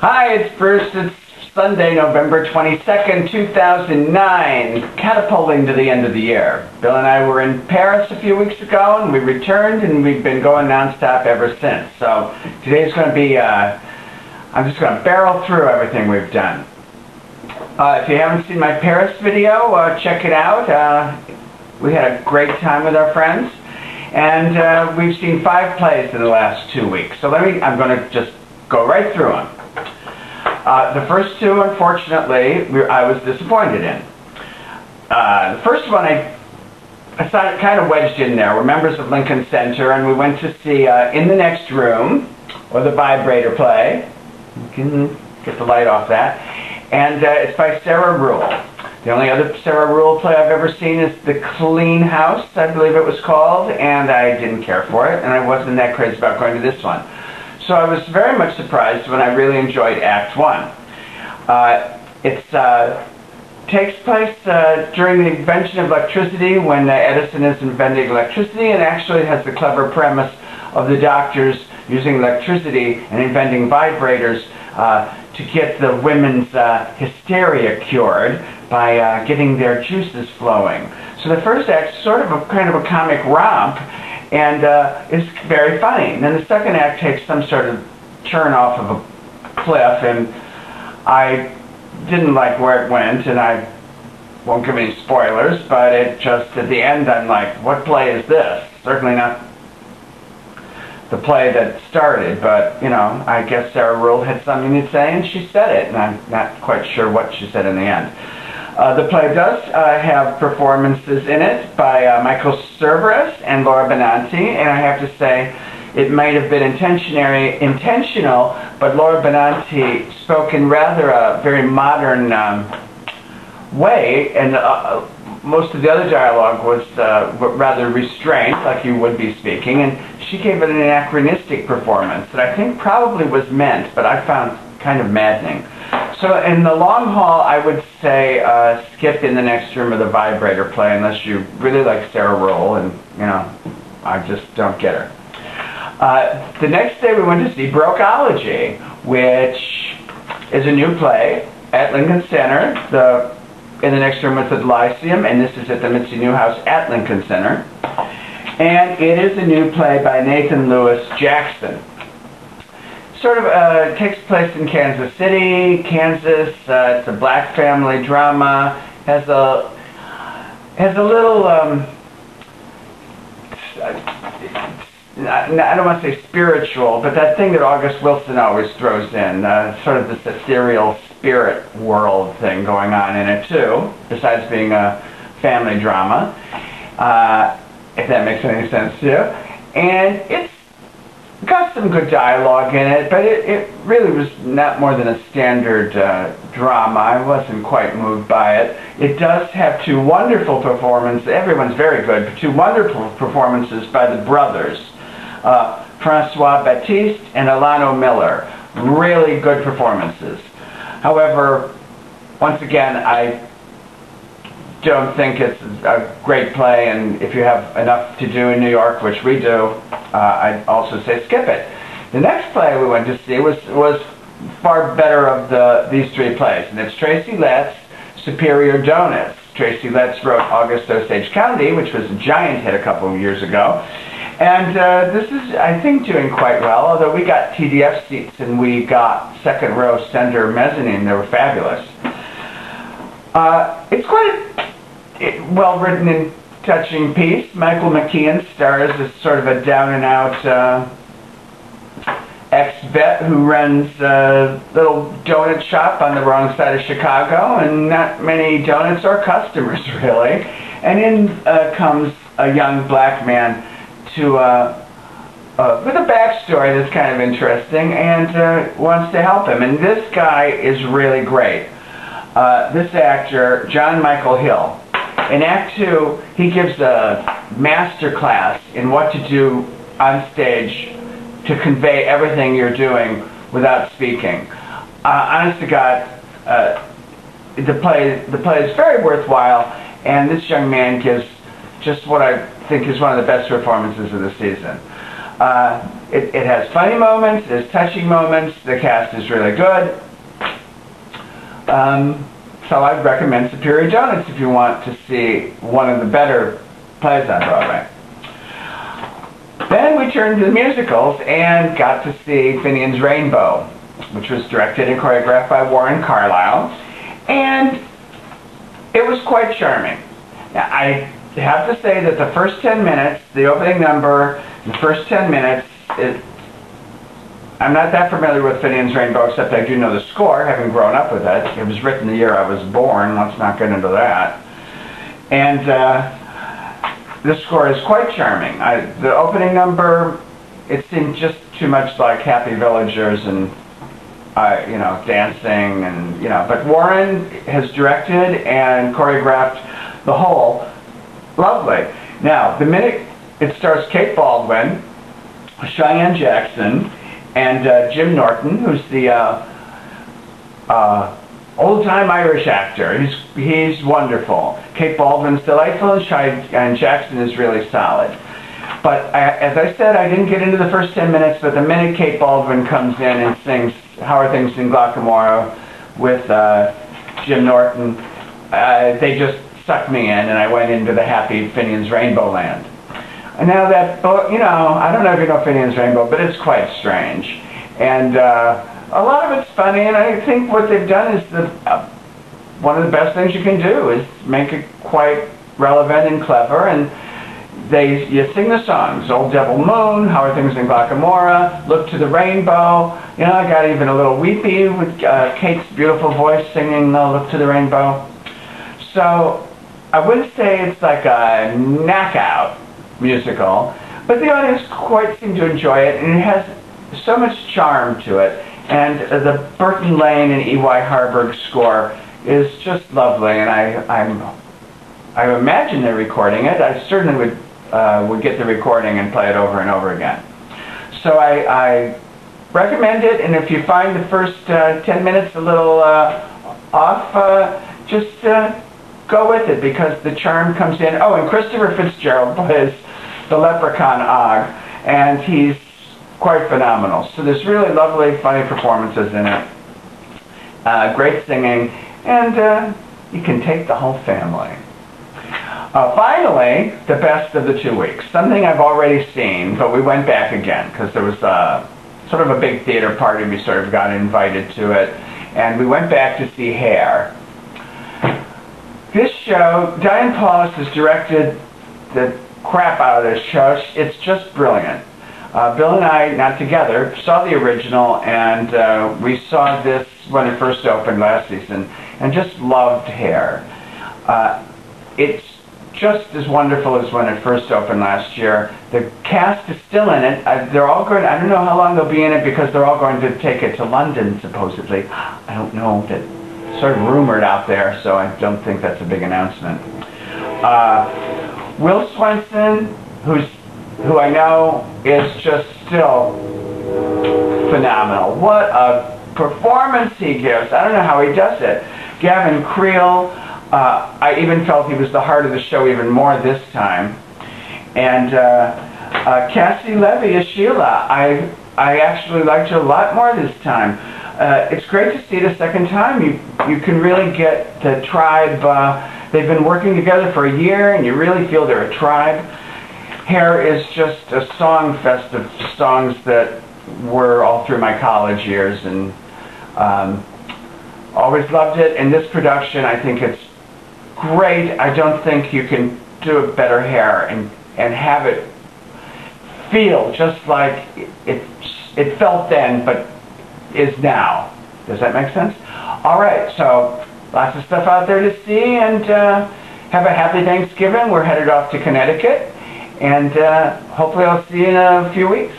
Hi, it's Bruce. It's Sunday, November 22nd, 2009, catapulting to the end of the year. Bill and I were in Paris a few weeks ago, and we returned, and we've been going nonstop ever since. So today's going to be, I'm just going to barrel through everything we've done. If you haven't seen my Paris video, check it out. We had a great time with our friends, and we've seen 5 plays in the last 2 weeks. So I'm going to just go right through them. The first 2, unfortunately, I was disappointed in. The first one I kind of wedged in there. We're members of Lincoln Center, and we went to see In the Next Room, or the Vibrator play. You can get the light off that. And it's by Sarah Rule. The only other Sarah Rule play I've ever seen is The Clean House, I believe it was called, and I didn't care for it, and I wasn't that crazy about going to this one. So I was very much surprised when I really enjoyed Act 1. It takes place during the invention of electricity, when Edison is inventing electricity, and actually has the clever premise of the doctors using electricity and inventing vibrators to get the women's hysteria cured by getting their juices flowing. So the first act is sort of a kind of a comic romp, and it's very funny. And then the second act takes some sort of turn off of a cliff, and I didn't like where it went, and I won't give any spoilers, but it just, at the end, I'm like, what play is this? Certainly not the play that started, but, you know, I guess Sarah Rule had something to say, and she said it, and I'm not quite sure what she said in the end. The play does have performances in it by Michael Cerveris and Laura Benanti, and I have to say it might have been intentional, but Laura Benanti spoke in rather a very modern way, and most of the other dialogue was rather restrained, like you would be speaking, and she gave it an anachronistic performance that I think probably was meant, but I found kind of maddening. So in the long haul, I would say skip In the Next Room or the Vibrator play unless you really like Sarah Rule, and, you know, I just don't get her. The next day we went to see Broke-Ology, which is a new play at Lincoln Center. In the Next Room was at the Lyceum, and this is at the Mitzi Newhouse at Lincoln Center. And it is a new play by Nathan Lewis Jackson. Sort of takes place in Kansas City, Kansas. It's a black family drama. Has a little I don't want to say spiritual, but that thing that August Wilson always throws in, sort of this ethereal spirit world thing going on in it too, besides being a family drama, if that makes any sense to you. And it's got some good dialogue in it, but it really was not more than a standard drama. I wasn't quite moved by it. It does have 2 wonderful performances. Everyone's very good, but 2 wonderful performances by the brothers, Francois Baptiste and Alano Miller. Really good performances. However, once again, I don't think it's a great play, and if you have enough to do in New York, which we do, I'd also say skip it. The next play we went to see was far better of these 3 plays, and it's Tracy Letts' Superior Donuts. Tracy Letts wrote August Osage County, which was a giant hit a couple of years ago, and this is, I think, doing quite well, although we got TDF seats and we got second row center mezzanine. They were fabulous. It's quite a well-written and touching piece. Michael McKean stars as sort of a down-and-out ex-vet who runs a little donut shop on the wrong side of Chicago, and not many donuts or customers, really. And in comes a young black man to with a backstory that's kind of interesting, and wants to help him. And this guy is really great. This actor, John Michael Hill, in Act 2, he gives a master class in what to do on stage to convey everything you're doing without speaking. Honest to God, the play is very worthwhile, and this young man gives just what I think is one of the best performances of the season. It has funny moments, it has touching moments, the cast is really good. So I'd recommend Superior Donuts if you want to see one of the better plays on Broadway. Then we turned to the musicals and got to see Finian'S Rainbow, which was directed and choreographed by Warren Carlyle, and it was quite charming. Now, I have to say that the first 10 minutes, the opening number, the first 10 minutes, I'm not that familiar with Finian'S Rainbow, except I do know the score, having grown up with it. It was written the year I was born. Let's not get into that. And the score is quite charming. The opening number, it seemed just too much like Happy Villagers and dancing and But Warren has directed and choreographed the whole. Lovely. Now, the minute it stars Kate Baldwin, Cheyenne Jackson, and Jim Norton, who's the old-time Irish actor. He's wonderful. Kate Baldwin's delightful, and Cheyenne Jackson is really solid. But as I said, I didn't get into the first 10 minutes, but the minute Kate Baldwin comes in and sings How Are Things in Glockamora with Jim Norton, they just sucked me in, and I went into the happy Finian'S Rainbow land. And now that, I don't know if you know Finian'S Rainbow, but it's quite strange. And a lot of it's funny, and I think what they've done is one of the best things you can do is make it quite relevant and clever, and you sing the songs, Old Devil Moon, How Are Things in Glockamora, Look to the Rainbow. I got even a little weepy with Kate's beautiful voice singing Look to the Rainbow. So I wouldn't say it's like a knockout musical, but the audience quite seemed to enjoy it, and it has so much charm to it. And the Burton Lane and E.Y. Harburg score is just lovely, and I imagine they're recording it. I certainly would get the recording and play it over and over again. So I recommend it, and if you find the first 10 minutes a little off, just go with it, because the charm comes in. Oh, and Christopher Fitzgerald plays the leprechaun Og, and he's quite phenomenal. So there's really lovely, funny performances in it. Great singing, and you can take the whole family. Finally, the best of the 2 weeks. Something I've already seen, but we went back again because there was sort of a big theater party. We sort of got invited to it, and we went back to see Hair. This show, Diane Paulus has directed the crap out of this show. It's just brilliant. Bill and I, not together, saw the original, and we saw this when it first opened last season, and just loved Hair. It's just as wonderful as when it first opened last year. The cast is still in it. They're all going. I don't know how long they'll be in it, because they're all going to take it to London, supposedly. I don't know. That's sort of rumored out there, so I don't think that's a big announcement. Will Swenson, who I know is just still phenomenal. What a performance he gives. I don't know how he does it. Gavin Creel, I even felt he was the heart of the show even more this time. And Cassie Levy as Sheila, I actually liked her a lot more this time. It's great to see it a second time. You can really get the tribe. They've been working together for a year, and you really feel they're a tribe. Hair is just a song fest of songs that were all through my college years, and always loved it. And this production, I think it's great. I don't think you can do a better Hair and have it feel just like it felt then, but is now. Does that make sense? All right, so lots of stuff out there to see, and have a happy Thanksgiving. We're headed off to Connecticut, and hopefully I'll see you in a few weeks.